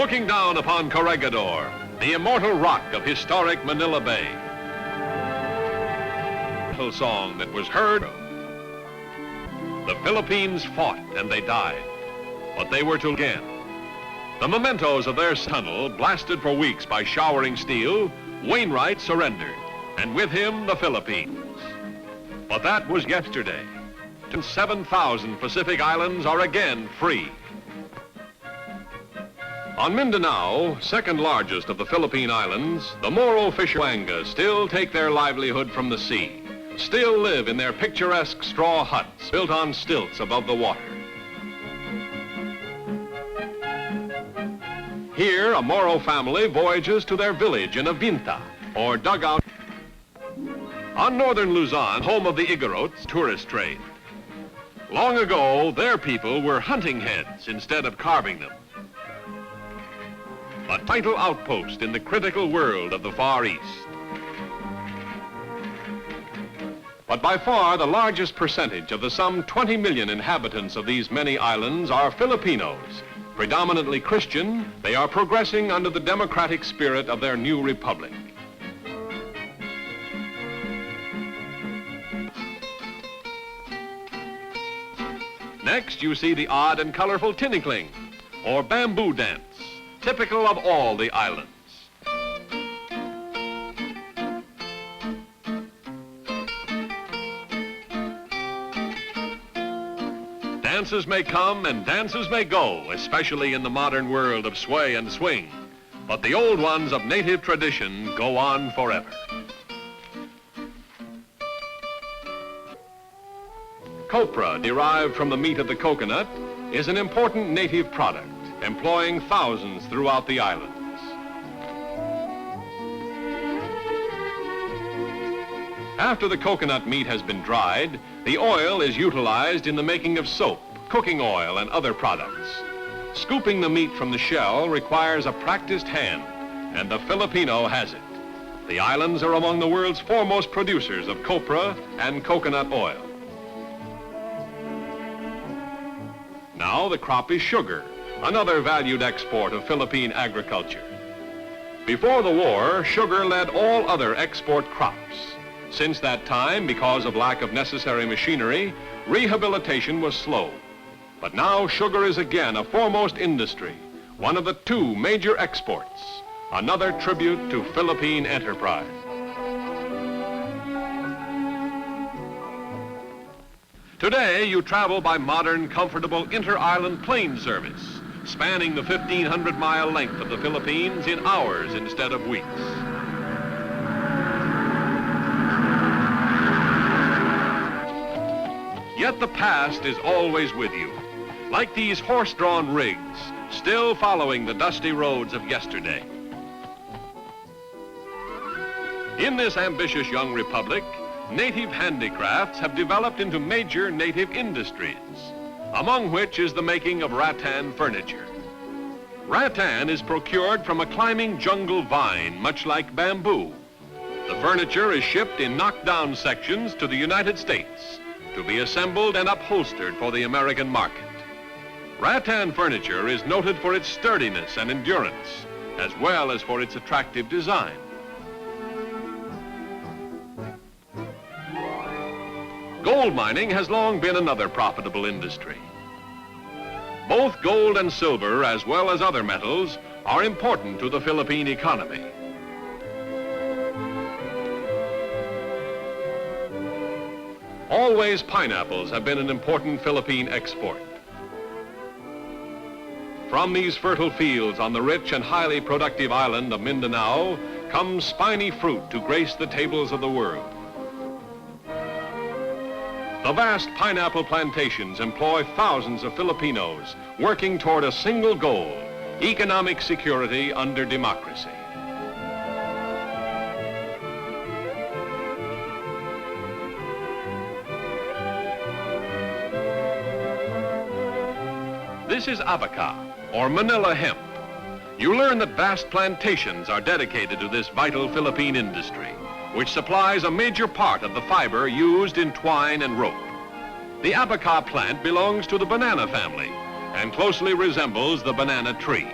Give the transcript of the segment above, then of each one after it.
looking down upon Corregidor, the immortal rock of historic Manilla Bay. A song that was heard. The Philippines fought and they died, but they were to again. The mementos of their tunnel, blasted for weeks by showering steel, Wainwright surrendered, and with him the Philippines. But that was yesterday. 7,000 Pacific islands are again free. On Mindanao, second largest of the Philippine islands, the Moro fishermen still take their livelihood from the sea, still live in their picturesque straw huts built on stilts above the water. Here, a Moro family voyages to their village in a vinta, or dugout. On northern Luzon, home of the Igorots tourist trade. Long ago, their people were hunting heads instead of carving them. A vital outpost in the critical world of the Far East. But by far the largest percentage of the some 20 million inhabitants of these many islands are Filipinos. Predominantly Christian, they are progressing under the democratic spirit of their new republic. Next, you see the odd and colorful tinikling, or bamboo dance, typical of all the islands. Dances may come and dances may go, especially in the modern world of sway and swing, but the old ones of native tradition go on forever. Copra, derived from the meat of the coconut, is an important native product, employing thousands throughout the islands. After the coconut meat has been dried, the oil is utilized in the making of soap, cooking oil, and other products. Scooping the meat from the shell requires a practiced hand, and the Filipino has it. The islands are among the world's foremost producers of copra and coconut oil. Now the crop is sugar, another valued export of Philippine agriculture. Before the war, sugar led all other export crops. Since that time, because of lack of necessary machinery, rehabilitation was slow. But now sugar is again a foremost industry, one of the two major exports, another tribute to Philippine enterprise. Today, you travel by modern, comfortable inter-island plane service, spanning the 1,500-mile length of the Philippines in hours instead of weeks. Yet the past is always with you, like these horse-drawn rigs, still following the dusty roads of yesterday. In this ambitious young republic, native handicrafts have developed into major native industries, among which is the making of rattan furniture. Rattan is procured from a climbing jungle vine, much like bamboo. The furniture is shipped in knockdown sections to the United States to be assembled and upholstered for the American market. Rattan furniture is noted for its sturdiness and endurance, as well as for its attractive design. Gold mining has long been another profitable industry. Both gold and silver, as well as other metals, are important to the Philippine economy. Always pineapples have been an important Philippine export. From these fertile fields on the rich and highly productive island of Mindanao comes spiny fruit to grace the tables of the world. The vast pineapple plantations employ thousands of Filipinos working toward a single goal, economic security under democracy. This is abaca, or Manila hemp. You learn that vast plantations are dedicated to this vital Philippine industry, which supplies a major part of the fiber used in twine and rope. The abaca plant belongs to the banana family and closely resembles the banana tree.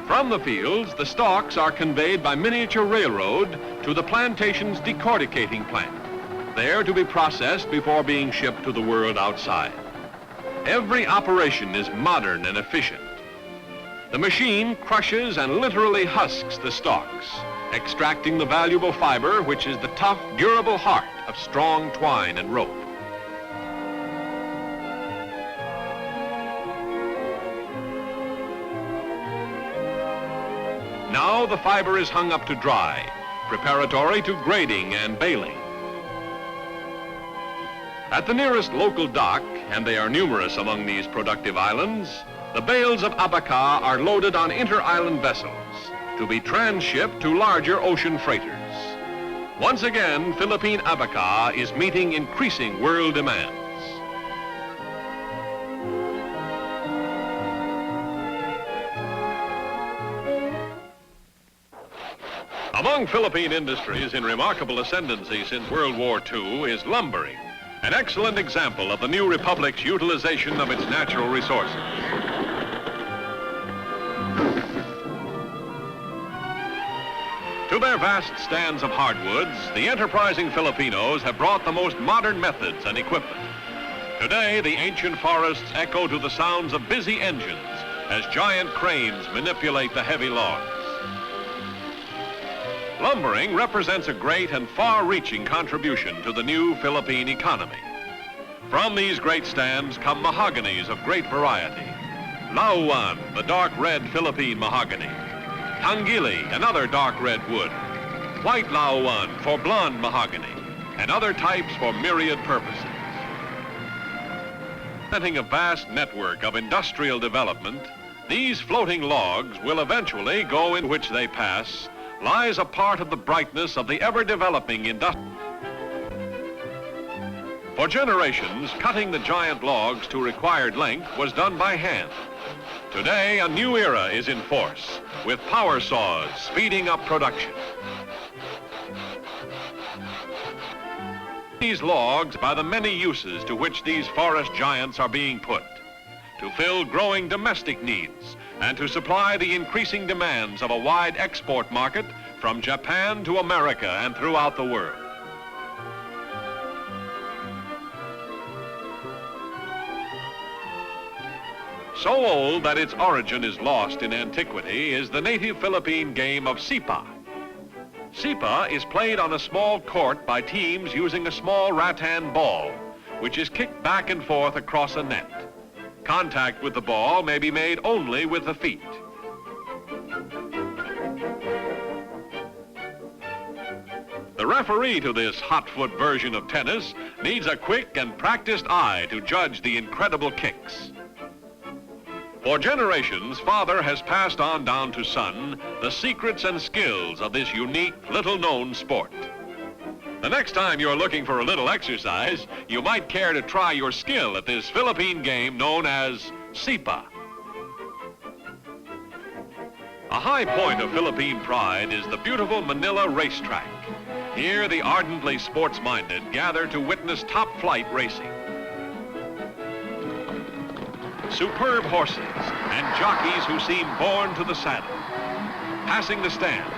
From the fields, the stalks are conveyed by miniature railroad to the plantation's decorticating plant, there to be processed before being shipped to the world outside. Every operation is modern and efficient. The machine crushes and literally husks the stalks, extracting the valuable fiber which is the tough, durable heart of strong twine and rope. Now the fiber is hung up to dry, preparatory to grading and baling. At the nearest local dock, and they are numerous among these productive islands, the bales of abaca are loaded on inter-island vessels to be transshipped to larger ocean freighters. Once again, Philippine abaca is meeting increasing world demands. Among Philippine industries in remarkable ascendancy since World War II is lumbering, an excellent example of the new republic's utilization of its natural resources. To their vast stands of hardwoods, the enterprising Filipinos have brought the most modern methods and equipment. Today, the ancient forests echo to the sounds of busy engines as giant cranes manipulate the heavy logs. Lumbering represents a great and far-reaching contribution to the new Philippine economy. From these great stands come mahoganies of great variety. Lauan, the dark red Philippine mahogany. Tangili, another dark red wood. White lauan for blonde mahogany, and other types for myriad purposes. Representing a vast network of industrial development, these floating logs will eventually go in which they pass lies a part of the brightness of the ever-developing industry. For generations, cutting the giant logs to required length was done by hand. Today, a new era is in force, with power saws speeding up production. These logs by the many uses to which these forest giants are being put, to fill growing domestic needs, and to supply the increasing demands of a wide export market from Japan to America and throughout the world. So old that its origin is lost in antiquity is the native Philippine game of sipa. Sipa is played on a small court by teams using a small rattan ball, which is kicked back and forth across a net. Contact with the ball may be made only with the feet. The referee to this hot-foot version of tennis needs a quick and practiced eye to judge the incredible kicks. For generations, father has passed on down to son the secrets and skills of this unique, little-known sport. The next time you're looking for a little exercise, you might care to try your skill at this Philippine game known as sipa. A high point of Philippine pride is the beautiful Manila racetrack. Here, the ardently sports-minded gather to witness top-flight racing. Superb horses and jockeys who seem born to the saddle. Passing the stands,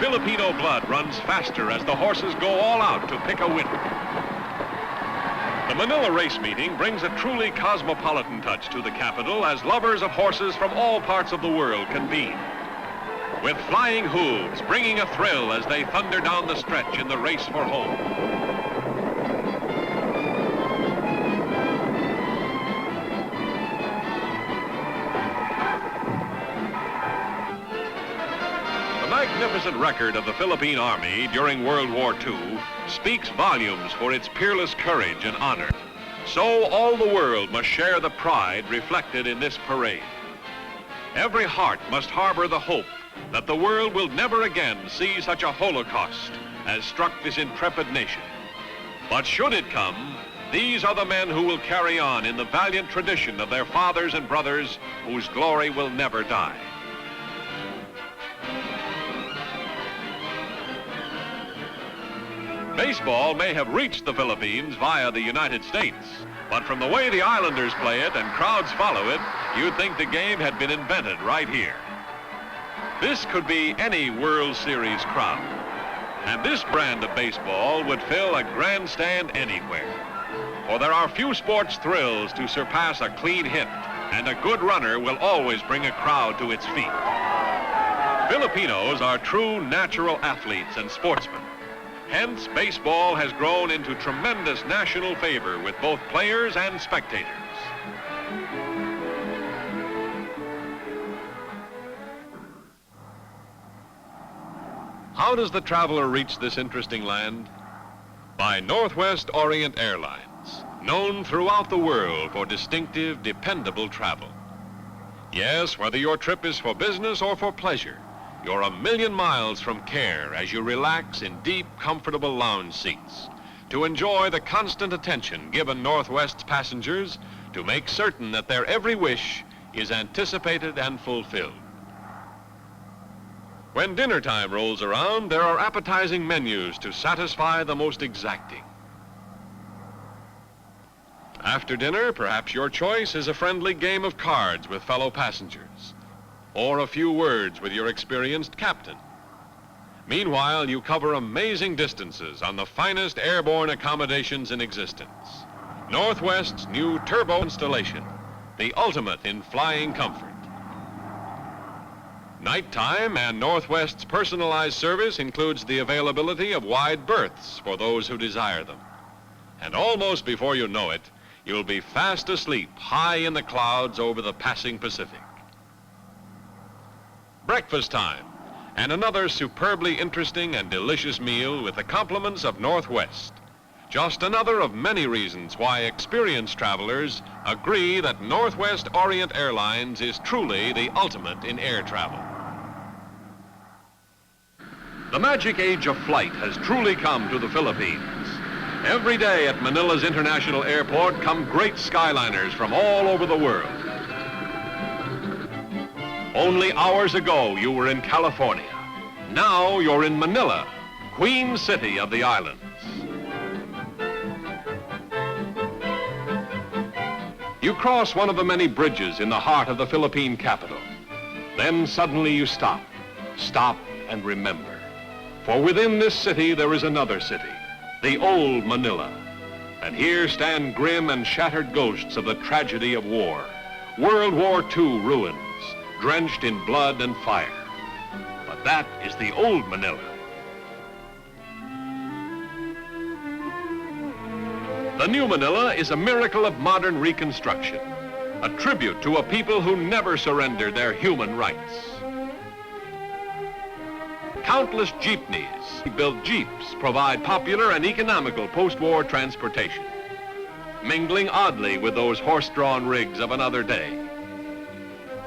Filipino blood runs faster as the horses go all out to pick a winner. The Manila race meeting brings a truly cosmopolitan touch to the capital as lovers of horses from all parts of the world convene. With flying hooves bringing a thrill as they thunder down the stretch in the race for home. The magnificent record of the Philippine Army during World War II speaks volumes for its peerless courage and honor. So all the world must share the pride reflected in this parade. Every heart must harbor the hope that the world will never again see such a holocaust as struck this intrepid nation. But should it come, these are the men who will carry on in the valiant tradition of their fathers and brothers whose glory will never die. Baseball may have reached the Philippines via the United States, but from the way the Islanders play it and crowds follow it, you'd think the game had been invented right here. This could be any World Series crowd. And this brand of baseball would fill a grandstand anywhere. For there are few sports thrills to surpass a clean hit, and a good runner will always bring a crowd to its feet. Filipinos are true natural athletes and sportsmen. Hence, baseball has grown into tremendous national favor with both players and spectators. How does the traveler reach this interesting land? By Northwest Orient Airlines, known throughout the world for distinctive, dependable travel. Yes, whether your trip is for business or for pleasure, you're a million miles from care as you relax in deep, comfortable lounge seats to enjoy the constant attention given Northwest's passengers to make certain that their every wish is anticipated and fulfilled. When dinner time rolls around, there are appetizing menus to satisfy the most exacting. After dinner, perhaps your choice is a friendly game of cards with fellow passengers, or a few words with your experienced captain. Meanwhile, you cover amazing distances on the finest airborne accommodations in existence. Northwest's new turbo installation, the ultimate in flying comfort. Nighttime and Northwest's personalized service includes the availability of wide berths for those who desire them. And almost before you know it, you'll be fast asleep high in the clouds over the passing Pacific. Breakfast time, and another superbly interesting and delicious meal with the compliments of Northwest. Just another of many reasons why experienced travelers agree that Northwest Orient Airlines is truly the ultimate in air travel. The magic age of flight has truly come to the Philippines. Every day at Manila's International Airport come great skyliners from all over the world. Only hours ago, you were in California. Now you're in Manila, Queen City of the islands. You cross one of the many bridges in the heart of the Philippine capital. Then suddenly you stop and remember. For within this city there is another city, the old Manila. And here stand grim and shattered ghosts of the tragedy of war. World War II ruins, drenched in blood and fire. But that is the old Manila. The new Manila is a miracle of modern reconstruction, a tribute to a people who never surrendered their human rights. Countless jeepneys, built jeeps, provide popular and economical post-war transportation, mingling oddly with those horse-drawn rigs of another day.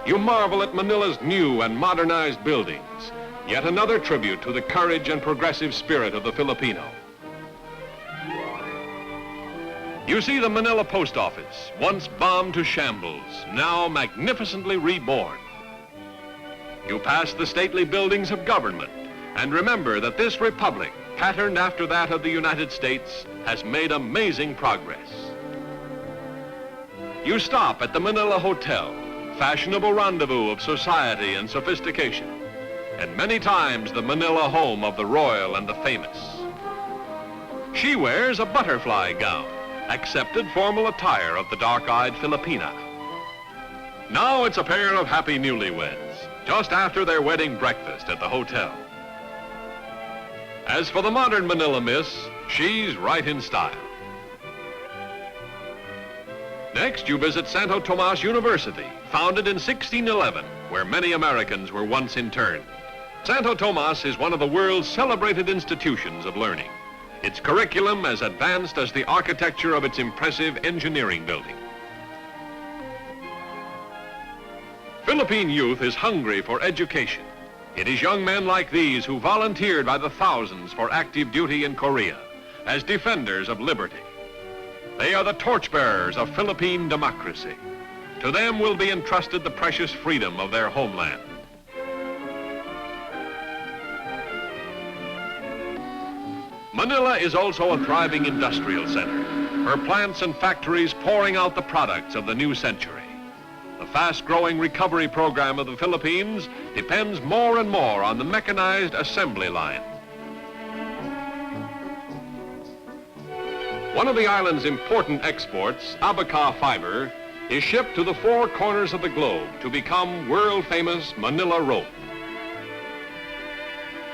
You marvel at Manila's new and modernized buildings, yet another tribute to the courage and progressive spirit of the Filipino. You see the Manila Post Office, once bombed to shambles, now magnificently reborn. You pass the stately buildings of government and remember that this republic, patterned after that of the United States, has made amazing progress. You stop at the Manila Hotel, fashionable rendezvous of society and sophistication, and many times the Manila home of the royal and the famous. She wears a butterfly gown, accepted formal attire of the dark-eyed Filipina. Now it's a pair of happy newlyweds, just after their wedding breakfast at the hotel. As for the modern Manila miss, she's right in style. Next, you visit Santo Tomas University, founded in 1611, where many Americans were once interned. Santo Tomas is one of the world's celebrated institutions of learning. Its curriculum as advanced as the architecture of its impressive engineering building. Philippine youth is hungry for education. It is young men like these who volunteered by the thousands for active duty in Korea as defenders of liberty. They are the torchbearers of Philippine democracy. To them will be entrusted the precious freedom of their homeland. Manila is also a thriving industrial center, her plants and factories pouring out the products of the new century. The fast-growing recovery program of the Philippines depends more and more on the mechanized assembly line. One of the island's important exports, abaca fiber, is shipped to the four corners of the globe to become world-famous Manila rope.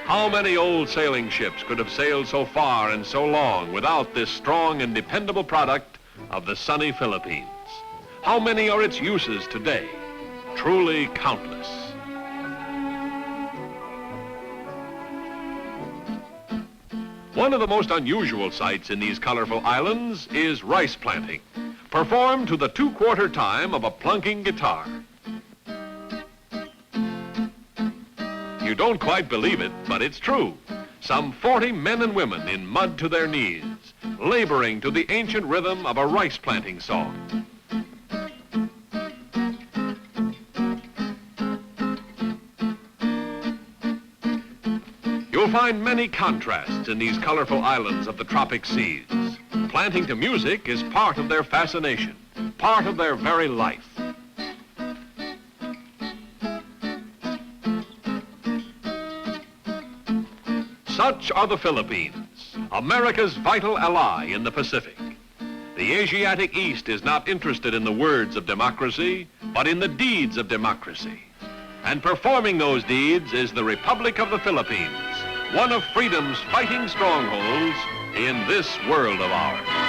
How many old sailing ships could have sailed so far and so long without this strong and dependable product of the sunny Philippines? How many are its uses today? Truly countless. One of the most unusual sights in these colorful islands is rice planting, performed to the two-quarter time of a plunking guitar. You don't quite believe it, but it's true. Some 40 men and women in mud to their knees, laboring to the ancient rhythm of a rice planting song. You'll find many contrasts in these colorful islands of the tropic seas. Planting to music is part of their fascination, part of their very life. Such are the Philippines, America's vital ally in the Pacific. The Asiatic East is not interested in the words of democracy, but in the deeds of democracy. And performing those deeds is the Republic of the Philippines, one of freedom's fighting strongholds in this world of ours.